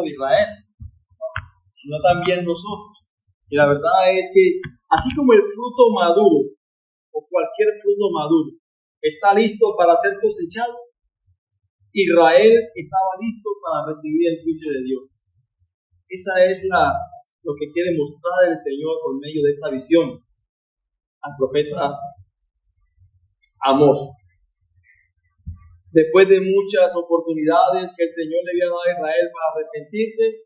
de Israel, sino también nosotros. Y la verdad es que así como el fruto maduro o cualquier fruto maduro está listo para ser cosechado, Israel estaba listo para recibir el juicio de Dios. Esa es lo que quiere mostrar el Señor por medio de esta visión al profeta Amós. Después de muchas oportunidades que el Señor le había dado a Israel para arrepentirse,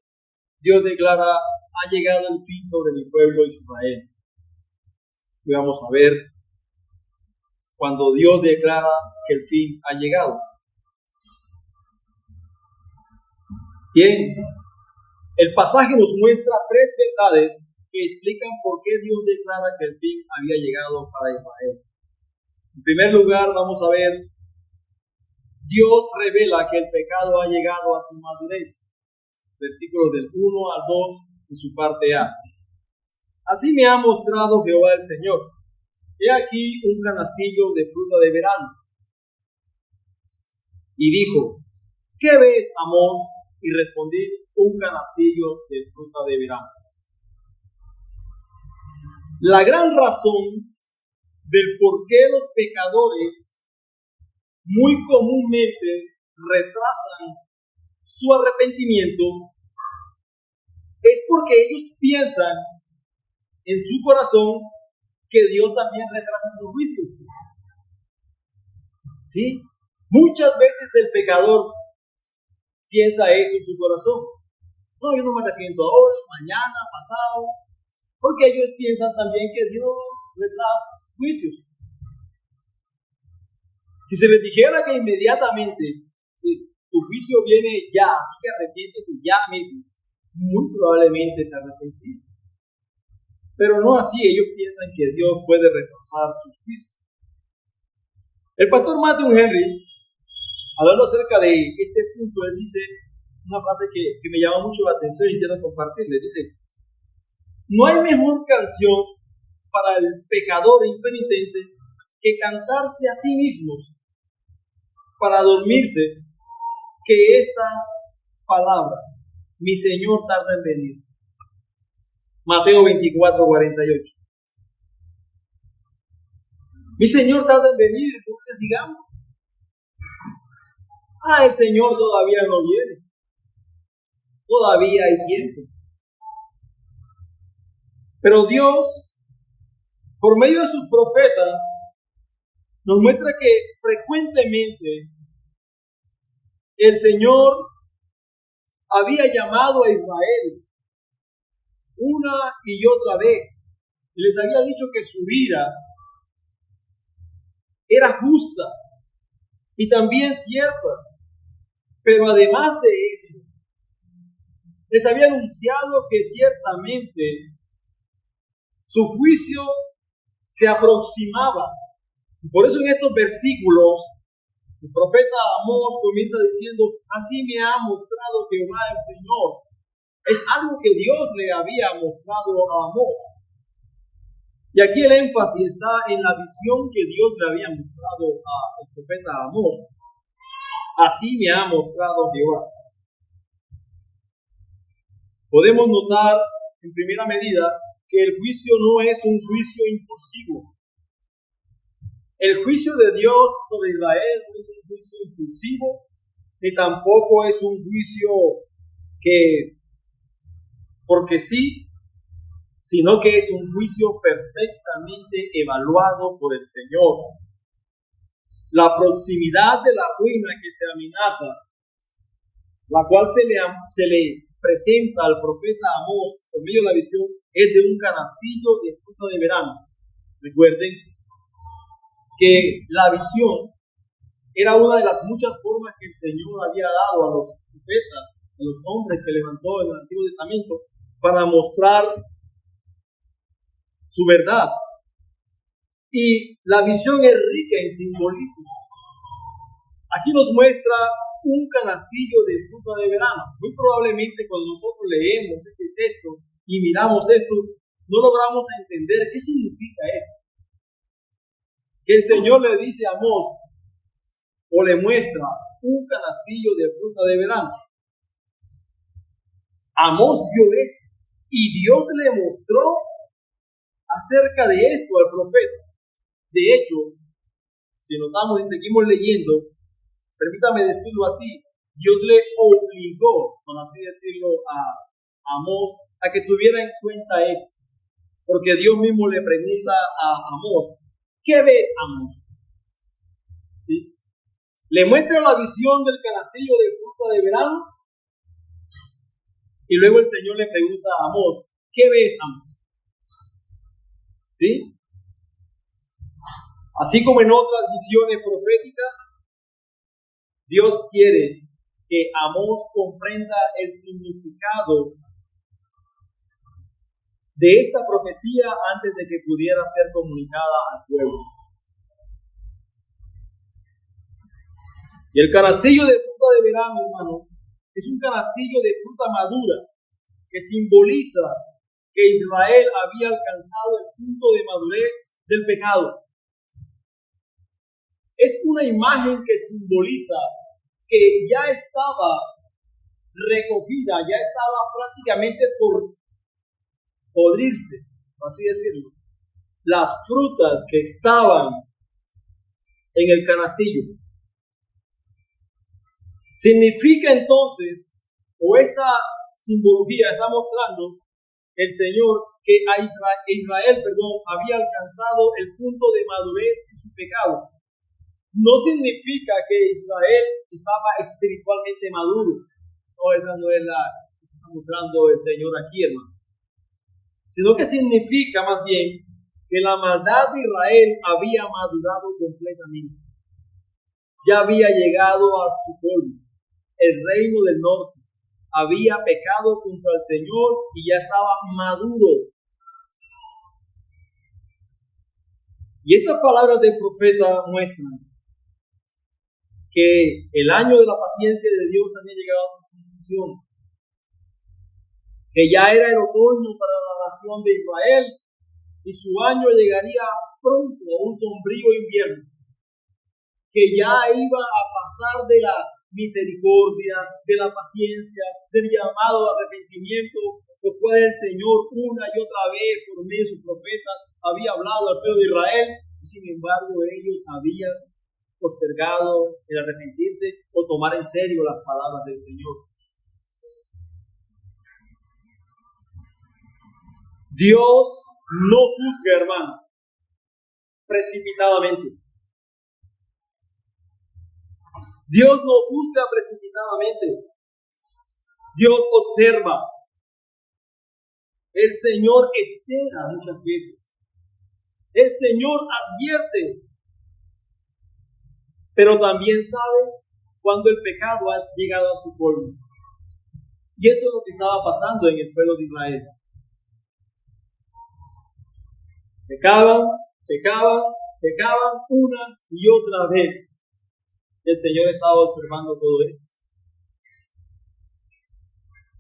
Dios declara: ha llegado el fin sobre mi pueblo Israel. Y vamos a ver cuando Dios declara que el fin ha llegado. Bien, el pasaje nos muestra tres verdades que explican por qué Dios declara que el fin había llegado para Israel. En primer lugar, vamos a ver, Dios revela que el pecado ha llegado a su madurez. Versículos del 1 al 2 en su parte A. Así me ha mostrado Jehová el Señor. He aquí un canastillo de fruta de verano. Y dijo: ¿qué ves, Amós? Y respondí: un canastillo de fruta de verano. La gran razón del por qué los pecadores muy comúnmente retrasan su arrepentimiento es porque ellos piensan en su corazón que Dios también retrasa sus juicios. ¿Sí? Muchas veces el pecador piensa esto en su corazón. No, yo no me arrepiento ahora, mañana, pasado, porque ellos piensan también que Dios retrasa sus juicios. Si se les dijera que inmediatamente, si tu juicio viene ya, así que arrepiéntete ya mismo, muy probablemente se arrepentirán. Pero no así, ellos piensan que Dios puede retrasar sus juicios. El pastor Matthew Henry, hablando acerca de este punto, él dice una frase que me llama mucho la atención y quiero compartirle. Dice: no hay mejor canción para el pecador impenitente que cantarse a sí mismos para dormirse que esta palabra: mi Señor tarda en venir. Mateo 24:48. Mi Señor tarda en venir, entonces digamos: el Señor todavía no viene. Todavía hay tiempo. Pero Dios, por medio de sus profetas, nos muestra que frecuentemente el Señor había llamado a Israel una y otra vez. Y les había dicho que su ira era justa y también cierta. Pero además de eso, les había anunciado que ciertamente su juicio se aproximaba. Y por eso en estos versículos, el profeta Amós comienza diciendo: así me ha mostrado Jehová el Señor. Es algo que Dios le había mostrado a Amós. Y aquí el énfasis está en la visión que Dios le había mostrado al profeta Amós. Así me ha mostrado Jehová. Podemos notar en primera medida que el juicio no es un juicio impulsivo. El juicio de Dios sobre Israel no es un juicio impulsivo, ni tampoco es un juicio que porque sí, sino que es un juicio perfectamente evaluado por el Señor. La proximidad de la ruina que se amenaza, la cual se le presenta al profeta Amós por medio de la visión, es de un canastillo de fruta de verano. Recuerden que la visión era una de las muchas formas que el Señor había dado a los profetas, a los hombres que levantó en el Antiguo Testamento, para mostrar su verdad. Y la visión es rica en simbolismo. Aquí nos muestra un canastillo de fruta de verano. Muy probablemente cuando nosotros leemos este texto y miramos esto, no logramos entender qué significa esto. Que el Señor le dice a Amós, o le muestra un canastillo de fruta de verano. Amós vio esto y Dios le mostró acerca de esto al profeta. De hecho, si notamos y seguimos leyendo, permítame decirlo así, Dios le obligó, por así decirlo, a Amós a que tuviera en cuenta esto. Porque Dios mismo le pregunta a Amós, ¿qué ves, Amós? ¿Sí? Le muestra la visión del canastillo de fruta de verano y luego el Señor le pregunta a Amós, ¿qué ves, Amós? ¿Sí? Así como en otras visiones proféticas, Dios quiere que Amós comprenda el significado de esta profecía antes de que pudiera ser comunicada al pueblo. Y el canastillo de fruta de verano, hermanos, es un canastillo de fruta madura que simboliza que Israel había alcanzado el punto de madurez del pecado. Es una imagen que simboliza que ya estaba recogida, ya estaba prácticamente por podrirse, por así decirlo, las frutas que estaban en el canastillo. Significa entonces, o esta simbología está mostrando el Señor que Israel había alcanzado el punto de madurez en su pecado. No significa que Israel estaba espiritualmente maduro. No, esa no es la que está mostrando el Señor aquí, hermano. Sino que significa más bien que la maldad de Israel había madurado completamente. Ya había llegado a su colmo. El reino del norte había pecado contra el Señor y ya estaba maduro. Y estas palabras del profeta muestran que el año de la paciencia de Dios había llegado a su conclusión, que ya era el otoño para la nación de Israel y su año llegaría pronto a un sombrío invierno, que ya iba a pasar de la misericordia, de la paciencia, del llamado a arrepentimiento, lo cual el Señor una y otra vez por medio de sus profetas había hablado al pueblo de Israel, y sin embargo ellos habían postergado el arrepentirse o tomar en serio las palabras del Señor. Dios no juzga, hermano, precipitadamente. Dios no juzga precipitadamente. Dios observa. El Señor espera muchas veces. El Señor advierte. Pero también sabe cuando el pecado ha llegado a su colmo. Y eso es lo que estaba pasando en el pueblo de Israel. Pecaban una y otra vez. El Señor estaba observando todo esto.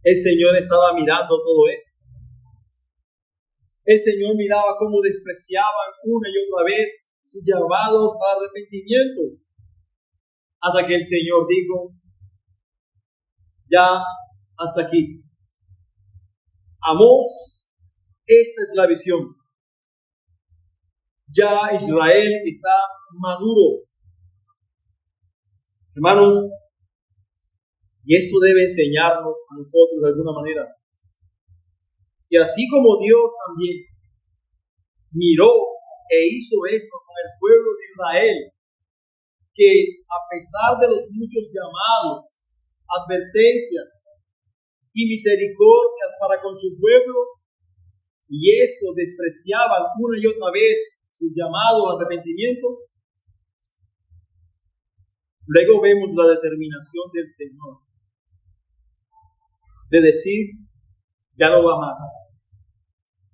El Señor estaba mirando todo esto. El Señor miraba cómo despreciaban una y otra vez sus llamados al arrepentimiento. Hasta que el Señor dijo, ya hasta aquí. Amós, esta es la visión. Ya Israel está maduro. Hermanos, y esto debe enseñarnos a nosotros de alguna manera, que así como Dios también miró e hizo esto con el pueblo de Israel, que a pesar de los muchos llamados, advertencias y misericordias para con su pueblo, y estos despreciaban una y otra vez su llamado al arrepentimiento, luego vemos la determinación del Señor de decir, ya no va más.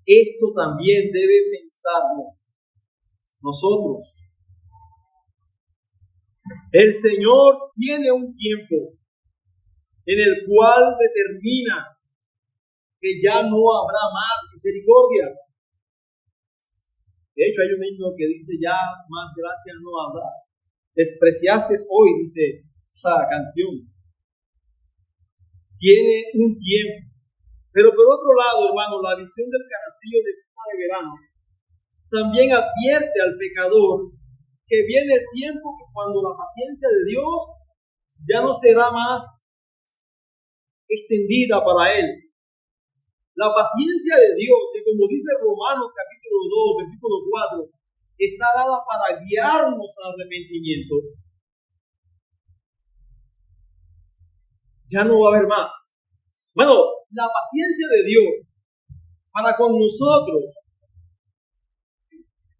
Esto también debe pensarlo nosotros. El Señor tiene un tiempo en el cual determina que ya no habrá más misericordia. De hecho, hay un himno que dice, ya más gracia no habrá. Despreciaste hoy, dice esa canción. Tiene un tiempo. Pero por otro lado, hermano, la visión del canastillo de fiesta de verano también advierte al pecador que viene el tiempo que cuando la paciencia de Dios ya no será más extendida para él. La paciencia de Dios, que como dice Romanos capítulo 2, versículo 4, está dada para guiarnos al arrepentimiento. Ya no va a haber más. Bueno, la paciencia de Dios para con nosotros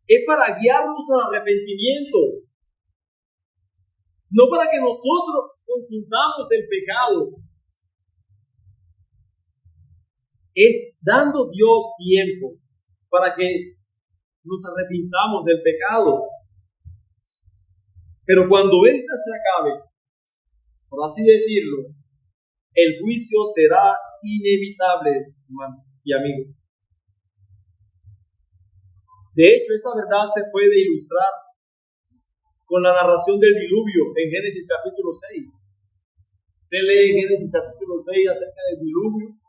es para guiarnos al arrepentimiento, no para que nosotros consintamos el pecado. Es dando Dios tiempo para que nos arrepintamos del pecado. Pero cuando ésta se acabe, por así decirlo, el juicio será inevitable, hermanos y amigos. De hecho, esta verdad se puede ilustrar con la narración del diluvio en Génesis capítulo 6. Usted lee en Génesis capítulo 6 acerca del diluvio.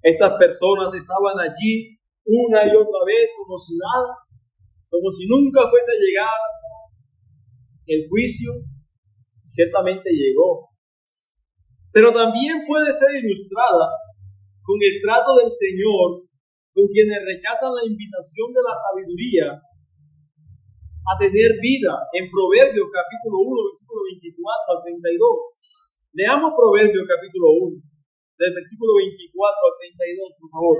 Estas personas estaban allí una y otra vez como si nada, como si nunca fuese a llegar el juicio. Ciertamente llegó. Pero también puede ser ilustrada con el trato del Señor con quienes rechazan la invitación de la sabiduría a tener vida. En Proverbios capítulo 1, versículo 24 al 32. Leamos Proverbios capítulo 1, del versículo 24 al 32, por favor.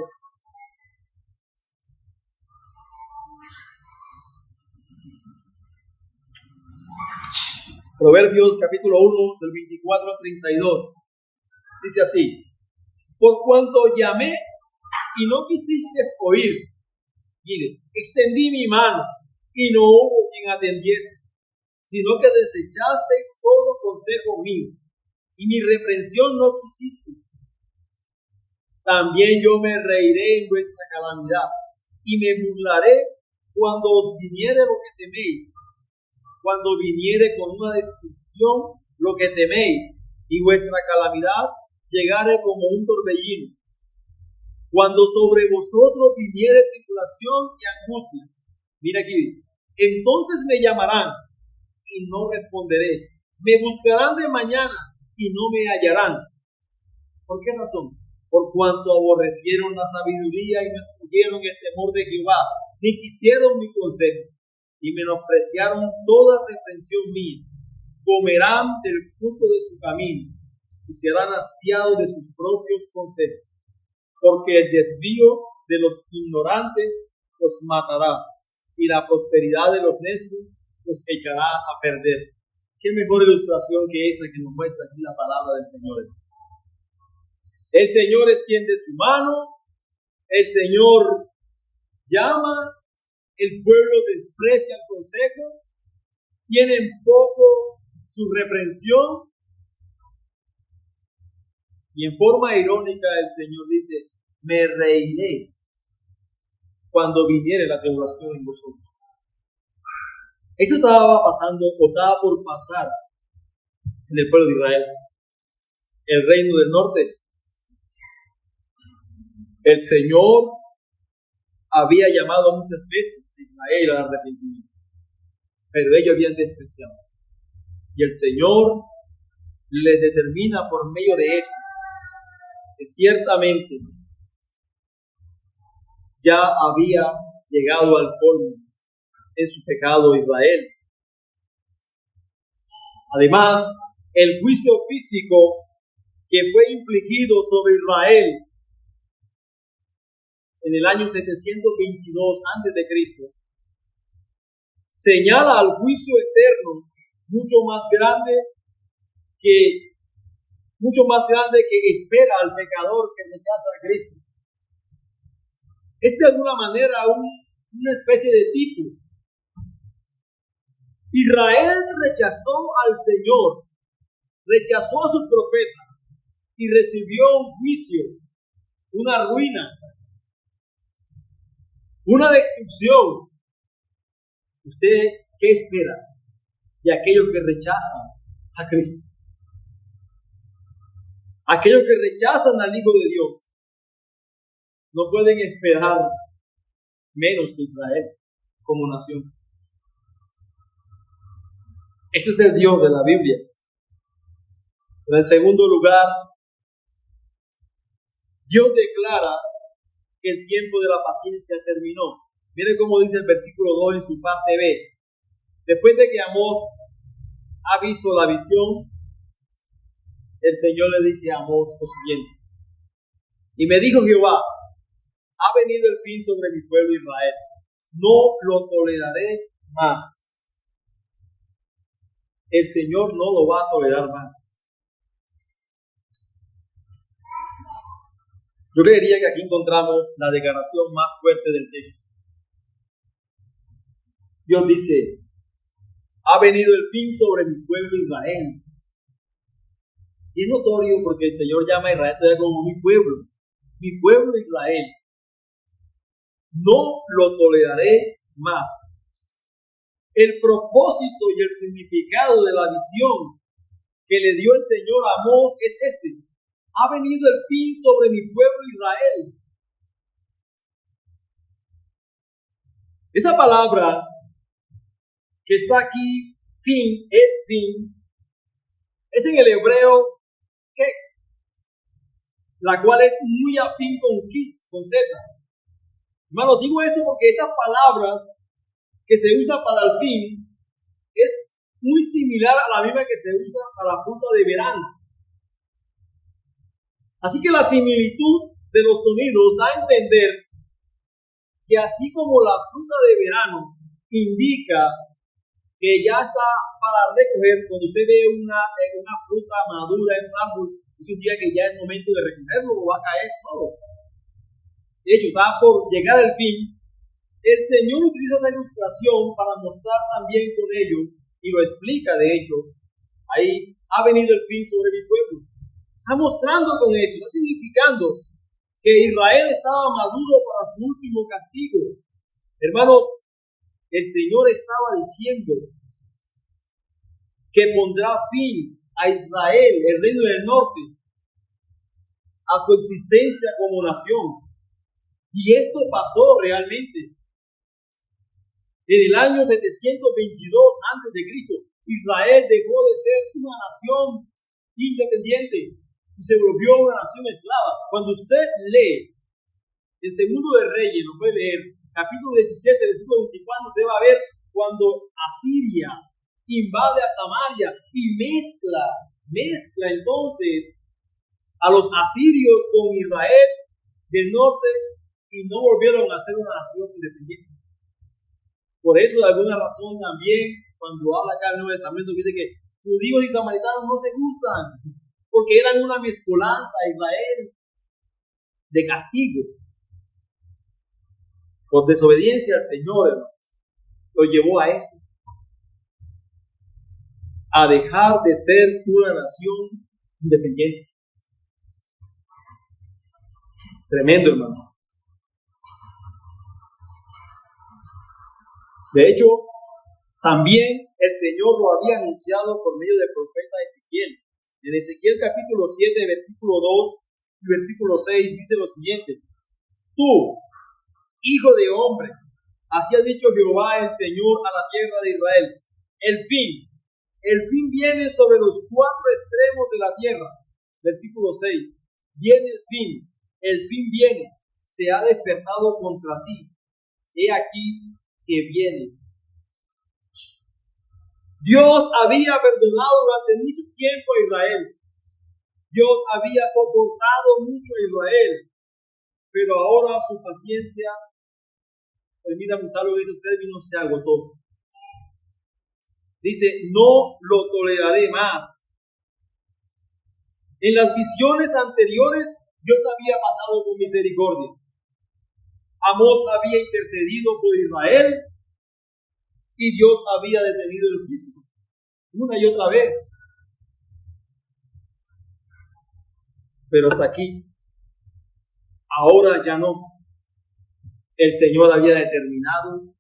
Proverbios capítulo 1, del 24 al 32. Dice así: por cuanto llamé y no quisiste oír, mire, extendí mi mano y no hubo quien atendiese, sino que desechasteis todo consejo mío y mi reprensión no quisisteis. También yo me reiré en vuestra calamidad y me burlaré cuando os viniere lo que teméis, cuando viniere con una destrucción lo que teméis y vuestra calamidad llegare como un torbellino. Cuando sobre vosotros viniere tribulación y angustia, mira aquí, entonces me llamarán y no responderé. Me buscarán de mañana y no me hallarán. ¿Por qué razón? Por cuanto aborrecieron la sabiduría y no escogieron el temor de Jehová, ni quisieron mi consejo, y menospreciaron toda reprensión mía. Comerán del fruto de su camino y serán hastiados de sus propios consejos, porque el desvío de los ignorantes los matará y la prosperidad de los necios los echará a perder. Qué mejor ilustración que esta que nos muestra aquí la palabra del Señor. El Señor extiende su mano, el Señor llama, el pueblo desprecia el consejo, tienen poco su reprensión, y en forma irónica el Señor dice: me reiré cuando viniere la tribulación en vosotros. Esto estaba pasando o estaba por pasar en el pueblo de Israel. El reino del norte, el Señor había llamado muchas veces a Israel al arrepentimiento, pero ellos habían despreciado. Y el Señor les determina por medio de esto que ciertamente ya había llegado al colmo en su pecado Israel. Además, el juicio físico que fue infligido sobre Israel en el año 722 a.C. señala al juicio eterno mucho más grande que espera al pecador que rechaza a Cristo. Es de alguna manera una especie de tipo. Israel rechazó al Señor, rechazó a sus profetas y recibió un juicio, una ruina, una destrucción. ¿Usted qué espera de aquellos que rechazan a Cristo? Aquellos que rechazan al Hijo de Dios no pueden esperar menos que Israel como nación. Este es el Dios de la Biblia. En segundo lugar, Dios declara que el tiempo de la paciencia terminó. Mire cómo dice el versículo 2 en su parte B. Después de que Amós ha visto la visión, el Señor le dice a Amós lo siguiente: y me dijo Jehová, ha venido el fin sobre mi pueblo Israel, no lo toleraré más. El Señor no lo va a tolerar más. Yo creería que aquí encontramos la declaración más fuerte del texto. Dios dice: ha venido el fin sobre mi pueblo Israel. Y es notorio porque el Señor llama a Israel todavía como mi pueblo Israel. No lo toleraré más. El propósito y el significado de la visión que le dio el Señor a Amós es este: ha venido el fin sobre mi pueblo Israel. Esa palabra que está aquí, fin, es en el hebreo que, la cual es muy afín con Z. Hermanos, digo esto porque esta palabra que se usa para el fin es muy similar a la misma que se usa para la fruta de verano. Así que la similitud de los sonidos da a entender que así como la fruta de verano indica que ya está para recoger, cuando usted ve una fruta madura en un árbol, es un día que ya es momento de recogerlo o va a caer solo. De hecho, está por llegar el fin. El Señor utiliza esa ilustración para mostrar también con ello, y lo explica de hecho, ahí ha venido el fin sobre mi pueblo. Está mostrando con eso, está significando que Israel estaba maduro para su último castigo. Hermanos, el Señor estaba diciendo que pondrá fin a Israel, el reino del norte, a su existencia como nación. Y esto pasó realmente. En el año 722 a.C., Israel dejó de ser una nación independiente y se volvió una nación esclava. Cuando usted lee el Segundo de Reyes, lo puede leer, capítulo 17, versículo 24, usted va a ver cuando Asiria invade a Samaria y mezcla entonces a los asirios con Israel del norte, y no volvieron a ser una nación independiente. Por eso, de alguna razón también, cuando habla acá el Nuevo Testamento, dice que judíos y samaritanos no se gustan, porque eran una mezcolanza a Israel de castigo. Por desobediencia al Señor, hermano, lo llevó a esto, a dejar de ser una nación independiente. Tremendo, hermano. De hecho, también el Señor lo había anunciado por medio del profeta Ezequiel. En Ezequiel capítulo 7, versículo 2 y versículo 6 dice lo siguiente: tú, hijo de hombre, así ha dicho Jehová el Señor a la tierra de Israel: el fin viene sobre los cuatro extremos de la tierra. Versículo 6: viene el fin viene, se ha despertado contra ti. He aquí que viene. Dios había perdonado durante mucho tiempo a Israel. Dios había soportado mucho a Israel, pero ahora su paciencia, permítame usarlo en estos términos, se agotó. Dice: no lo toleraré más. En las visiones anteriores, Dios había pasado con misericordia. Amós había intercedido por Israel y Dios había detenido el juicio una y otra vez. Pero hasta aquí. Ahora ya no. El Señor había determinado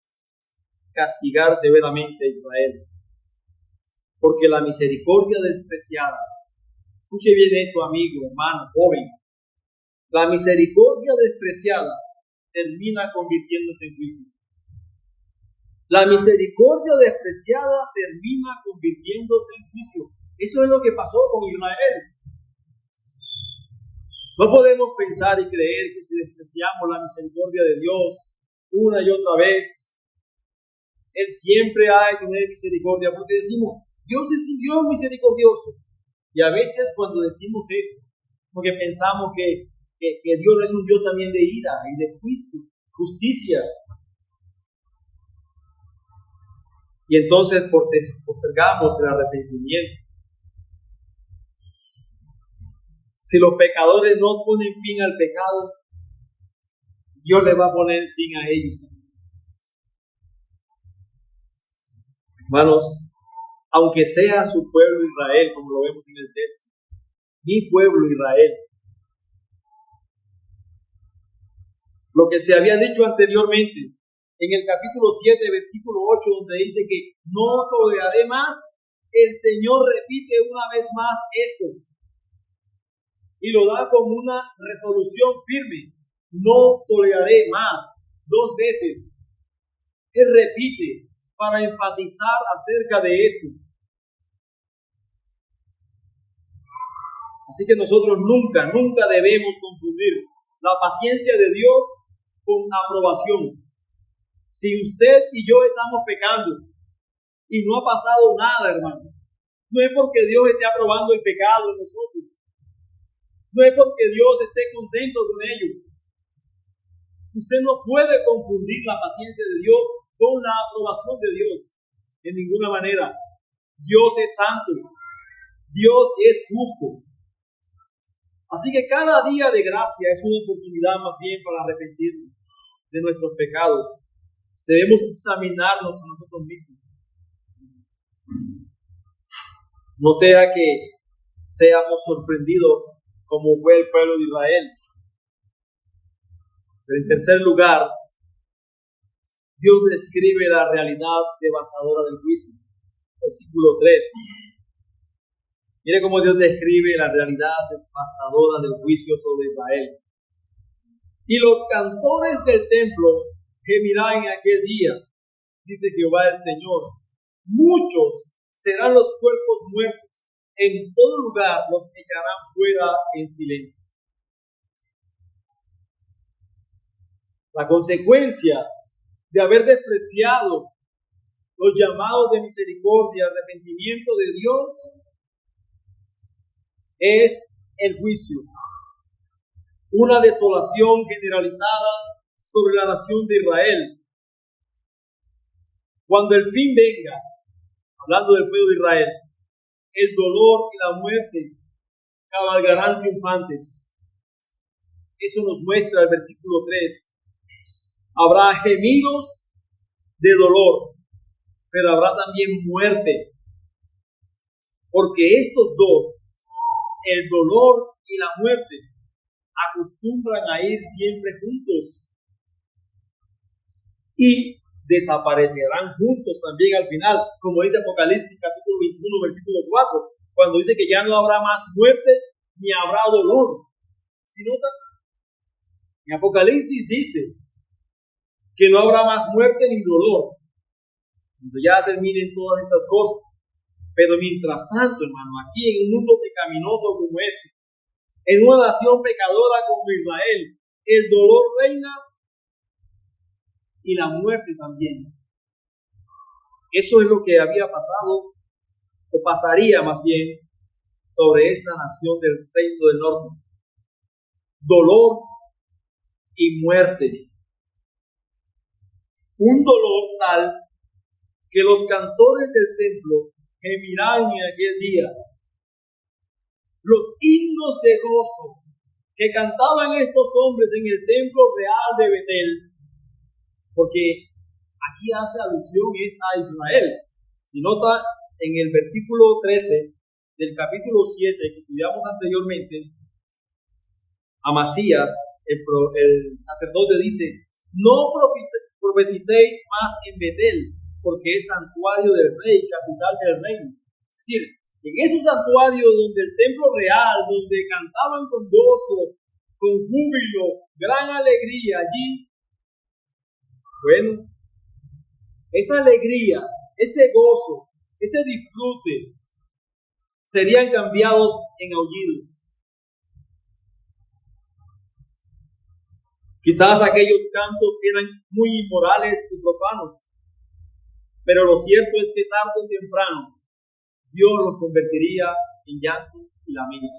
castigar severamente a Israel, porque la misericordia despreciada Escuche bien eso, amigo, hermano, joven. La misericordia despreciada termina convirtiéndose en juicio. La misericordia despreciada termina convirtiéndose en juicio. Eso es lo que pasó con Israel. No podemos pensar y creer que si despreciamos la misericordia de Dios una y otra vez, Él siempre ha de tener misericordia, porque decimos, Dios es un Dios misericordioso. Y a veces cuando decimos esto, porque pensamos que Dios no es un Dios también de ira y de juicio, justicia. Y entonces postergamos el arrepentimiento. Si los pecadores no ponen fin al pecado, Dios le va a poner fin a ellos. Hermanos, aunque sea su pueblo Israel, como lo vemos en el texto, mi pueblo Israel, lo que se había dicho anteriormente, en el capítulo 7, versículo 8, donde dice que no toleraré más, el Señor repite una vez más esto, y lo da como una resolución firme, no toleraré más, 2 veces. Él repite para enfatizar acerca de esto. Así que nosotros nunca debemos confundir la paciencia de Dios con aprobación. Si usted y yo estamos pecando y no ha pasado nada, hermano, no es porque Dios esté aprobando el pecado en nosotros. No es porque Dios esté contento con ello. Usted no puede confundir la paciencia de Dios con la aprobación de Dios. De ninguna manera. Dios es santo. Dios es justo. Así que cada día de gracia es una oportunidad más bien para arrepentirnos de nuestros pecados. Debemos examinarnos a nosotros mismos. No sea que seamos sorprendidos como fue el pueblo de Israel. Pero en tercer lugar, Dios describe la realidad devastadora del juicio. Versículo 3. Mire cómo Dios describe la realidad devastadora del juicio sobre Israel. Y los cantores del templo gemirán en aquel día, dice Jehová el Señor. Muchos serán los cuerpos muertos. En todo lugar los echarán fuera en silencio. La consecuencia de haber despreciado los llamados de misericordia, arrepentimiento de Dios, es el juicio. Una desolación generalizada sobre la nación de Israel. Cuando el fin venga, hablando del pueblo de Israel, el dolor y la muerte cabalgarán triunfantes. Eso nos muestra el versículo 3. Habrá gemidos de dolor, pero habrá también muerte. Porque estos dos, el dolor y la muerte, acostumbran a ir siempre juntos. Y desaparecerán juntos también al final, como dice Apocalipsis capítulo 21, versículo 4, cuando dice que ya no habrá más muerte ni habrá dolor. ¿Sí notan? En Apocalipsis dice que no habrá más muerte ni dolor, cuando ya terminen todas estas cosas. Pero mientras tanto, hermano, aquí en un mundo pecaminoso como este, en una nación pecadora como Israel, el dolor reina y la muerte también. Eso es lo que había pasado, o pasaría más bien, sobre esta nación del reino del norte. Dolor y muerte. Un dolor tal que los cantores del templo gemirán en aquel día. Los himnos de gozo que cantaban estos hombres en el templo real de Betel, porque aquí hace alusión a Israel. Si nota en el versículo 13 del capítulo 7 que estudiamos anteriormente, Amasías, el sacerdote, dice: no profeticéis más en Betel, porque es santuario del rey, capital del reino. Es decir, En esos santuarios donde el templo real, donde cantaban con gozo, con júbilo, gran alegría allí, bueno, esa alegría, ese gozo, ese disfrute serían cambiados en aullidos. Quizás aquellos cantos eran muy inmorales y profanos, pero lo cierto es que tarde o temprano Dios los convertiría en llanto y lamento.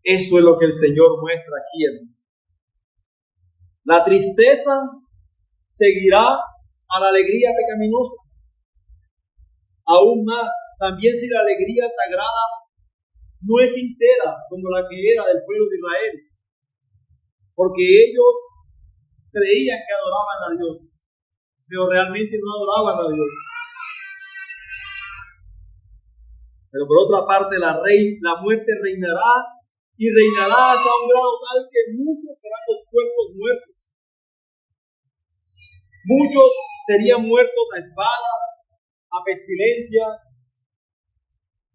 Eso es lo que el Señor muestra aquí, hermano. La tristeza seguirá a la alegría pecaminosa. Aún más, también si la alegría sagrada no es sincera como la que era del pueblo de Israel, porque ellos creían que adoraban a Dios, pero realmente no adoraban a Dios. Pero por otra parte, la muerte reinará y reinará hasta un grado tal que muchos serán los cuerpos muertos. Muchos serían muertos a espada, a pestilencia,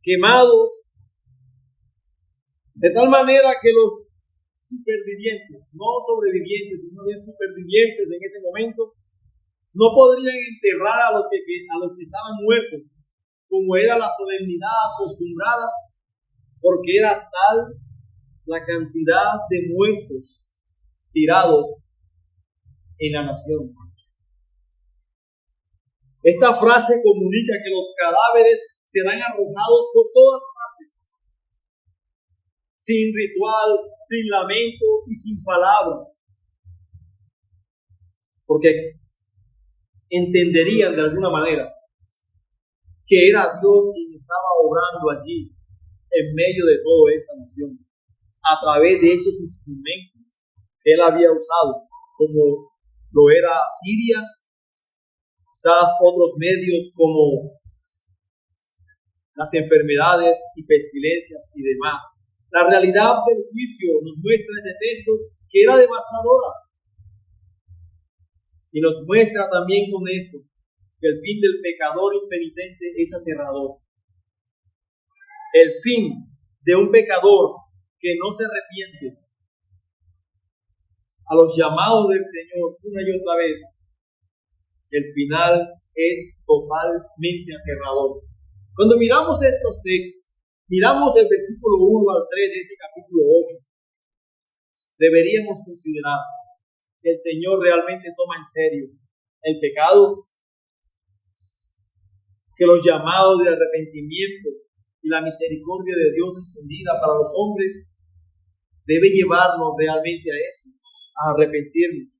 quemados, de tal manera que los supervivientes, no sobrevivientes, sino bien supervivientes en ese momento, no podrían enterrar a los que estaban muertos, como era la solemnidad acostumbrada, porque era tal la cantidad de muertos tirados en la nación. Esta frase comunica que los cadáveres serán arrojados por todas partes, sin ritual, sin lamento y sin palabras, porque entenderían de alguna manera que era Dios quien estaba obrando allí en medio de toda esta nación, a través de esos instrumentos que Él había usado, como lo era Siria, quizás otros medios como las enfermedades y pestilencias y demás. La realidad del juicio nos muestra este texto que era devastadora, y nos muestra también con esto que el fin del pecador impenitente es aterrador. El fin de un pecador que no se arrepiente a los llamados del Señor una y otra vez, el final es totalmente aterrador. Cuando miramos estos textos, miramos el versículo 1 al 3 de este capítulo 8, deberíamos considerar que el Señor realmente toma en serio el pecado, que los llamados de arrepentimiento y la misericordia de Dios extendida para los hombres debe llevarnos realmente a eso, a arrepentirnos.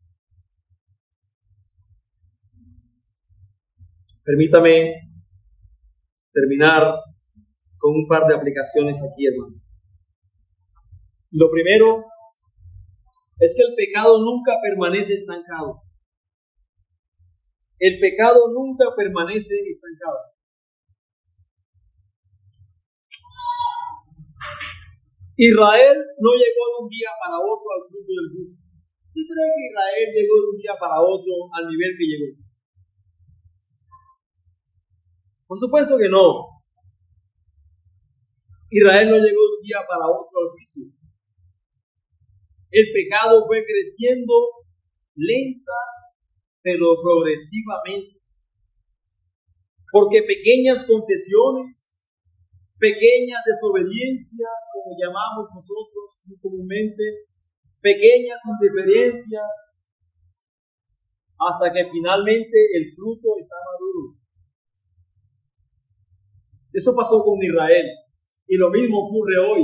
Permítame terminar con un par de aplicaciones aquí, hermano. Lo primero es que el pecado nunca permanece estancado. El pecado nunca permanece estancado. Israel no llegó de un día para otro al punto del juicio. ¿Usted cree que Israel llegó de un día para otro al nivel que llegó? Por supuesto que no. Israel no llegó de un día para otro al juicio. El pecado fue creciendo lenta, pero progresivamente. Porque pequeñas concesiones, pequeñas desobediencias, como llamamos nosotros muy comúnmente, pequeñas indiferencias, hasta que finalmente el fruto está maduro. Eso pasó con Israel, y lo mismo ocurre hoy.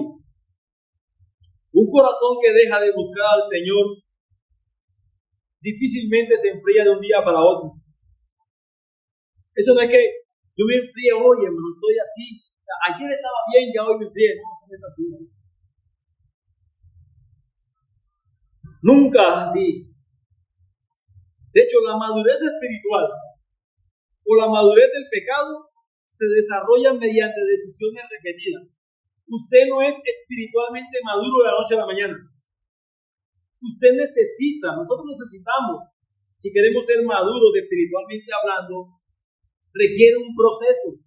Un corazón que deja de buscar al Señor difícilmente se enfría de un día para otro. Eso no es que yo me enfríe hoy, hermano, estoy así. O sea, ayer estaba bien, ya hoy me enfríe. No, eso no es así. Nunca es así. De hecho, la madurez espiritual o la madurez del pecado se desarrolla mediante decisiones repetidas. Usted no es espiritualmente maduro de la noche a la mañana. Usted nosotros necesitamos, si queremos ser maduros espiritualmente hablando, requiere un proceso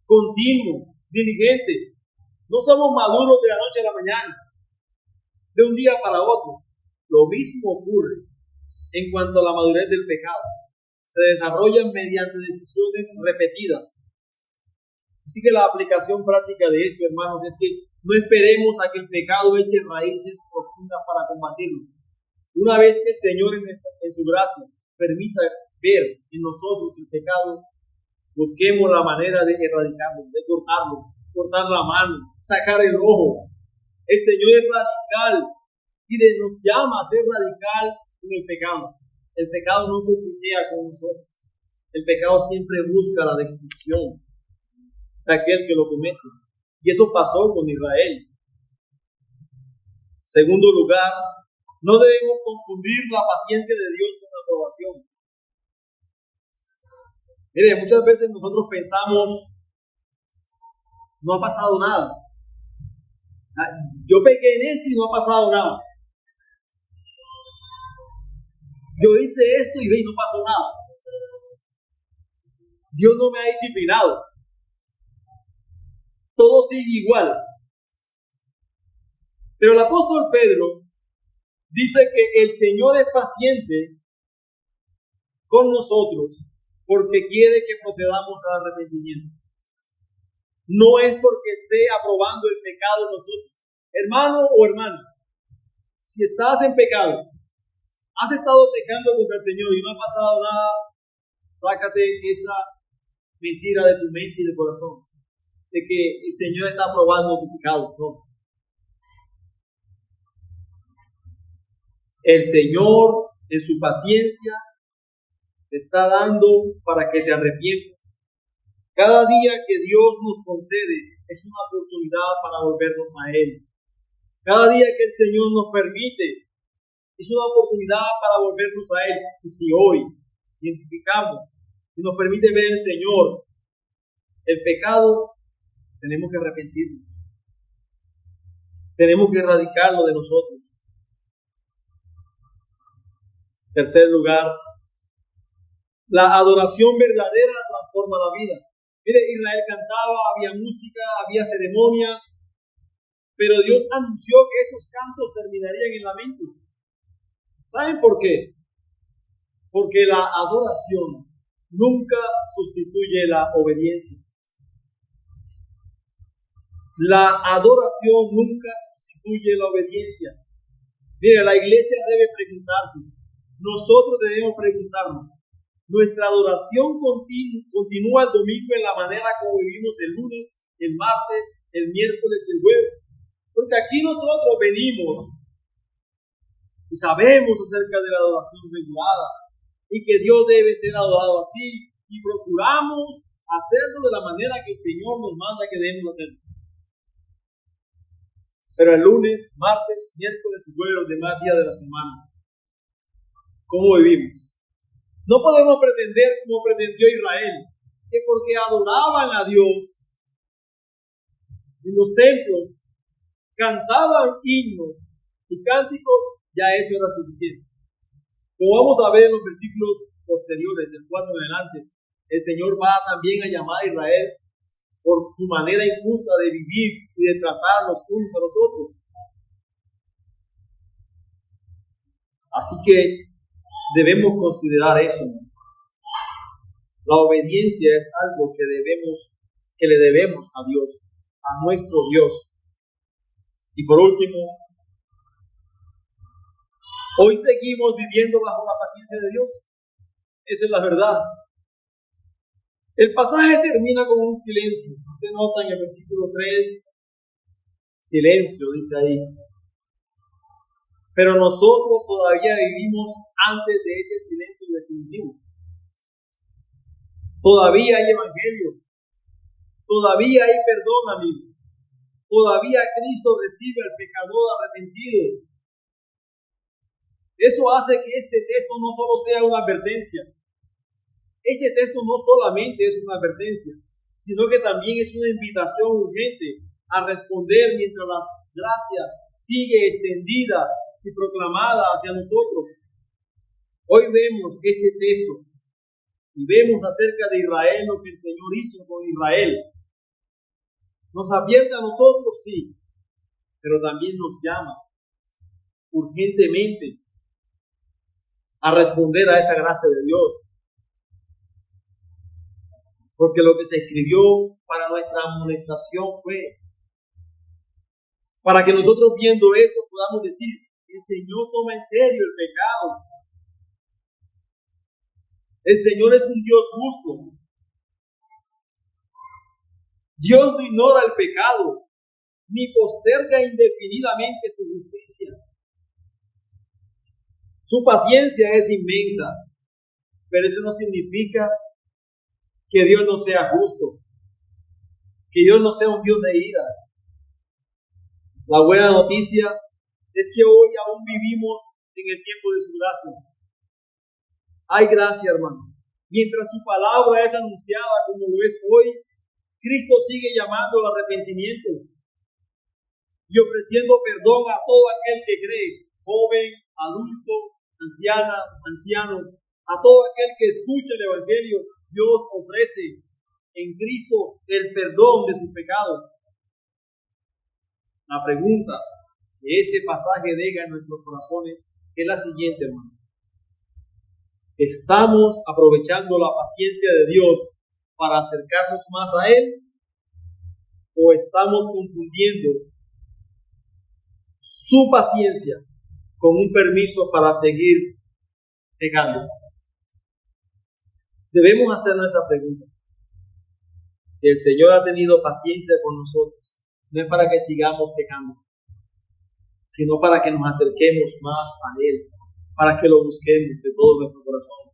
continuo, diligente. No somos maduros de la noche a la mañana, de un día para otro. Lo mismo ocurre en cuanto a la madurez del pecado. Se desarrollan mediante decisiones repetidas. Así que la aplicación práctica de esto, hermanos, es que no esperemos a que el pecado eche raíces profundas para combatirlo. Una vez que el Señor en su gracia permita ver en nosotros el pecado, busquemos la manera de erradicarlo, de cortarlo, cortar la mano, sacar el ojo. El Señor es radical y nos llama a ser radical en el pecado. El pecado no coquetea con nosotros. El pecado siempre busca la destrucción de aquel que lo comete. Y eso pasó con Israel. Segundo lugar, no debemos confundir la paciencia de Dios con la aprobación. Mire, muchas veces nosotros pensamos, no ha pasado nada. Yo pequé en esto y no ha pasado nada. Yo hice esto y ve, no pasó nada. Dios no me ha disciplinado. Todo sigue igual. Pero el apóstol Pedro dice que el Señor es paciente con nosotros porque quiere que procedamos al arrepentimiento. No es porque esté aprobando el pecado en nosotros. Hermano o hermana, si estás en pecado, has estado pecando contra el Señor y no ha pasado nada, sácate esa mentira de tu mente y de corazón, de que el Señor está aprobando tu pecado. No. El Señor, en su paciencia, te está dando para que te arrepientas. Cada día que Dios nos concede es una oportunidad para volvernos a Él. Cada día que el Señor nos permite es una oportunidad para volvernos a Él. Y si hoy identificamos y nos permite ver el Señor el pecado, tenemos que arrepentirnos. Tenemos que erradicarlo de nosotros. Tercer lugar, la adoración verdadera transforma la vida. Mire, Israel cantaba, había música, había ceremonias, pero Dios anunció que esos cantos terminarían en lamento. ¿Saben por qué? Porque la adoración nunca sustituye la obediencia. La adoración nunca sustituye la obediencia. Mira, la iglesia debe preguntarse, nosotros debemos preguntarnos, ¿nuestra adoración continúa el domingo en la manera como vivimos el lunes, el martes, el miércoles y el jueves? Porque aquí nosotros venimos y sabemos acerca de la adoración regulada y que Dios debe ser adorado así y procuramos hacerlo de la manera que el Señor nos manda que debemos hacerlo. Pero el lunes, martes, miércoles y jueves, los demás días de la semana, ¿cómo vivimos? No podemos pretender como pretendió Israel, que porque adoraban a Dios en los templos, cantaban himnos y cánticos, ya eso era suficiente. Como vamos a ver en los versículos posteriores, del 4 en adelante, el Señor va también a llamar a Israel por su manera injusta de vivir y de tratar los unos a los otros. Así que debemos considerar eso. La obediencia es algo que le debemos a Dios, a nuestro Dios. Y por último, hoy seguimos viviendo bajo la paciencia de Dios. Esa es la verdad. El pasaje termina con un silencio. Usted nota en el versículo 3, silencio, dice ahí. Pero nosotros todavía vivimos antes de ese silencio definitivo. Todavía hay evangelio. Todavía hay perdón, amigo. Todavía Cristo recibe al pecador arrepentido. Eso hace que este texto no solo sea una advertencia. Ese texto no solamente es una advertencia, sino que también es una invitación urgente a responder mientras la gracia sigue extendida y proclamada hacia nosotros. Hoy vemos este texto, y vemos acerca de Israel lo que el Señor hizo con Israel. Nos advierte a nosotros, sí, pero también nos llama urgentemente a responder a esa gracia de Dios. Porque lo que se escribió para nuestra amonestación fue para que nosotros viendo esto podamos decir, el Señor toma en serio el pecado. El Señor es un Dios justo. Dios no ignora el pecado, ni posterga indefinidamente su justicia. Su paciencia es inmensa, pero eso no significa que Dios no sea justo, que Dios no sea un Dios de ira. La buena noticia es que hoy aún vivimos en el tiempo de su gracia. Hay gracia, hermano. Mientras su palabra es anunciada como lo es hoy, Cristo sigue llamando al arrepentimiento y ofreciendo perdón a todo aquel que cree, joven, adulto, anciana, anciano, a todo aquel que escucha el Evangelio. Dios ofrece en Cristo el perdón de sus pecados. La pregunta que este pasaje deja en nuestros corazones es la siguiente, hermano. ¿Estamos aprovechando la paciencia de Dios para acercarnos más a Él? ¿O estamos confundiendo su paciencia con un permiso para seguir pecando? Debemos hacernos esa pregunta. Si el Señor ha tenido paciencia con nosotros, no es para que sigamos pecando, sino para que nos acerquemos más a Él, para que lo busquemos de todo nuestro corazón.